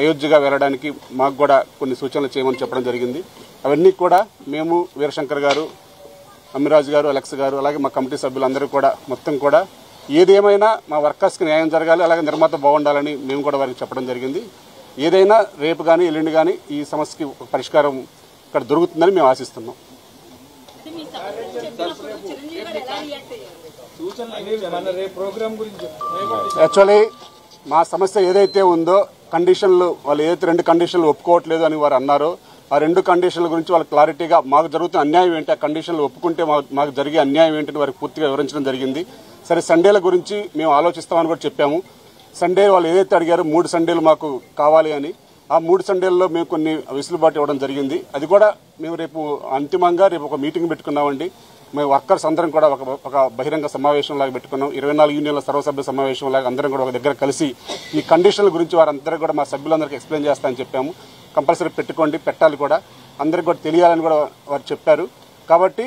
అయోధ్యగా వెళ్ళడానికి మాకు కూడా కొన్ని సూచనలు చేయమని చెప్పడం జరిగింది. అవన్నీ కూడా మేము వీరశంకర్ గారు, అమ్మిరాజు గారు, అలెక్స్ గారు, అలాగే మా కమిటీ సభ్యులందరూ కూడా మొత్తం కూడా ఏదేమైనా మా వర్కర్స్కి న్యాయం జరగాలి, అలాగే నిర్మాత బాగుండాలని మేము కూడా వారికి చెప్పడం జరిగింది. ఏదైనా రేపు కానీ ఎల్లుండి కానీ ఈ సమస్యకి పరిష్కారం ఇక్కడ దొరుకుతుందని మేము ఆశిస్తున్నాం. యాక్చువల్లీ మా సమస్య ఏదైతే ఉందో కండిషన్లు వాళ్ళు ఏదైతే 2 కండిషన్లు ఒప్పుకోవట్లేదు అని వారు అన్నారో ఆ 2 కండిషన్ల గురించి వాళ్ళు క్లారిటీగా మాకు జరుగుతున్న అన్యాయం ఏంటి, ఆ కండిషన్లు ఒప్పుకుంటే మాకు జరిగే అన్యాయం ఏంటని వారికి పూర్తిగా వివరించడం జరిగింది. సరే సండేల గురించి మేము ఆలోచిస్తామని కూడా చెప్పాము. సండే వాళ్ళు ఏదైతే అడిగారో 3 సండేలు మాకు కావాలి అని, ఆ 3 సండేల్లో మేము కొన్ని వెసులుబాటు ఇవ్వడం జరిగింది. అది కూడా మేము రేపు అంతిమంగా రేపు ఒక మీటింగ్ పెట్టుకున్నామండి. మేము వర్కర్స్ అందరం కూడా ఒక బహిరంగ సమావేశం లాగా పెట్టుకున్నాం. 24 యూనియన్ల సర్వసభ్య సమావేశం లాగా అందరం కూడా ఒక దగ్గర కలిసి ఈ కండిషన్ల గురించి వారందరూ కూడా మా సభ్యులందరికీ ఎక్స్ప్లెయిన్ చేస్తామని చెప్పాము. కంపల్సరీ పెట్టుకోండి, పెట్టాలి కూడా, అందరికి కూడా తెలియాలని కూడా వారు చెప్పారు. కాబట్టి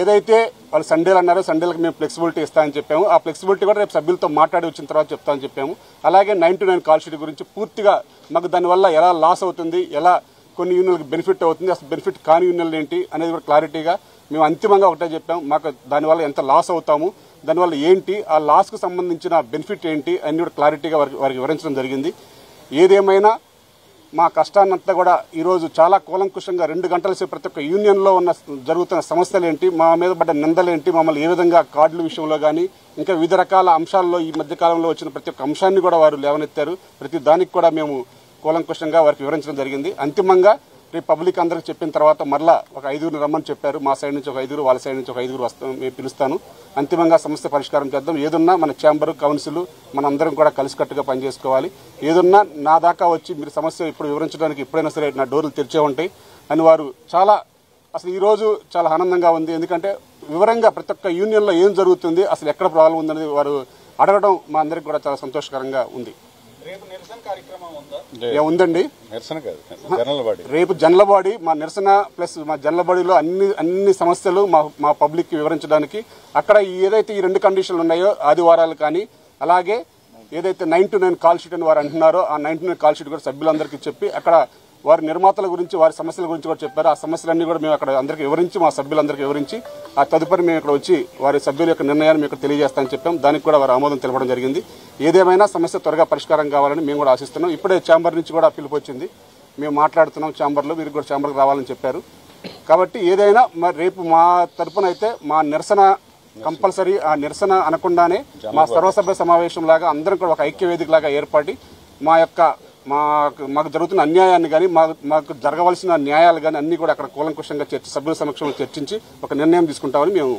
ఏదైతే వాళ్ళు సండేలు అన్నారో సండేలకు మేము ఫ్లెక్సిబిలిటీ ఇస్తామని చెప్పాము. ఆ ఫ్లెక్సిబిలిటీ కూడా రేపు సభ్యులతో మాట్లాడి వచ్చిన తర్వాత చెప్తామని చెప్పాము. అలాగే 9 to 9 కాల్ షీట్ గురించి పూర్తిగా మాకు దానివల్ల ఎలా లాస్ అవుతుంది, ఎలా కొన్ని యూనియన్లకు బెనిఫిట్ అవుతుంది, అసలు బెనిఫిట్ కాని యూనియన్లు ఏంటి అనేది కూడా క్లారిటీగా మేము అంతిమంగా ఒకటే చెప్పాము. మాకు దానివల్ల ఎంత లాస్ అవుతాము, దానివల్ల ఏంటి, ఆ లాస్కు సంబంధించిన బెనిఫిట్ ఏంటి అన్ని కూడా క్లారిటీగా వారికి వివరించడం జరిగింది. ఏదేమైనా మా కష్టాన్నంతా కూడా ఈరోజు చాలా కూలంకుషంగా 2 గంటల సేపు ప్రతి ఒక్క యూనియన్లో జరుగుతున్న సమస్యలు ఏంటి, మా మీద పడ్డ నిందలేంటి, మమ్మల్ని ఏ విధంగా కార్డుల విషయంలో కానీ ఇంకా వివిధ రకాల అంశాల్లో ఈ మధ్యకాలంలో వచ్చిన ప్రతి ఒక్క అంశాన్ని కూడా వారు లేవనెత్తారు. ప్రతి దానికి కూడా మేము కూలంకుషంగా వారికి వివరించడం జరిగింది. అంతిమంగా రేపు పబ్లిక్ అందరికి చెప్పిన తర్వాత మరలా ఒక 5గురిని రమ్మని చెప్పారు. మా సైడ్ నుంచి ఒక 5గురు, వాళ్ళ సైడ్ నుంచి ఒక 5గురు మేము పిలుస్తాను. అంతిమంగా సమస్య పరిష్కారం చేద్దాం. ఏదున్నా మన ఛాంబర్, కౌన్సిల్ మనందరం కూడా కలిసికట్టుగా పనిచేసుకోవాలి. ఏదున్నా నా దాకా వచ్చి మీరు సమస్య ఇప్పుడు వివరించడానికి ఎప్పుడైనా సరే నా డోర్లు తెరిచే ఉంటాయి అని వారు చాలా అసలు ఈరోజు చాలా ఆనందంగా ఉంది. ఎందుకంటే వివరంగా ప్రతి ఒక్క యూనియన్లో ఏం జరుగుతుంది, అసలు ఎక్కడ ప్రాబ్లం ఉందనేది వారు అడగడం మా అందరికి కూడా చాలా సంతోషకరంగా ఉంది. ఉందండి, రేపు జనలబాడీ మా నిరసన ప్లస్ మా జనలబాడీలో అన్ని సమస్యలు మా పబ్లిక్ కి వివరించడానికి అక్కడ ఏదైతే ఈ 2 కండిషన్లు ఉన్నాయో ఆదివారాలు కానీ అలాగే ఏదైతే 9 to 9 కాల్ షీట్ అని వారు అంటున్నారో ఆ 9 to 9 కాల్ షీట్ కూడా సభ్యులందరికీ చెప్పి అక్కడ వారి నిర్మాతల గురించి వారి సమస్యల గురించి కూడా చెప్పారు. ఆ సమస్యలన్నీ కూడా మేము అక్కడ అందరికీ వివరించి మా సభ్యులందరికీ వివరించి ఆ తదుపరి మేము ఇక్కడ వచ్చి వారి సభ్యుల యొక్క నిర్ణయాన్ని మేము ఇక్కడ తెలియజేస్తామని చెప్పాం. దానికి కూడా వారు ఆమోదం తెలపడం జరిగింది. ఏదేమైనా సమస్య త్వరగా పరిష్కారం కావాలని మేము కూడా ఆశిస్తున్నాం. ఇప్పుడే ఛాంబర్ నుంచి కూడా పిలుపు వచ్చింది, మేము మాట్లాడుతున్నాం ఛాంబర్లో, మీరు కూడా ఛాంబర్కి రావాలని చెప్పారు. కాబట్టి ఏదైనా మరి రేపు మా తరపున అయితే మా నిరసన కంపల్సరీ, ఆ నిరసన అనకుండానే మా సర్వసభ్య సమావేశం లాగా అందరం కూడా ఒక ఐక్య వేదిక లాగా ఏర్పడి మాకు జరుగుతున్న అన్యాయాన్ని కానీ మాకు జరగవలసిన న్యాయాలు కానీ అన్ని కూడా అక్కడ కూలంకుషంగా సభ్యుల సమక్షంలో చర్చించి ఒక నిర్ణయం తీసుకుంటామని మేము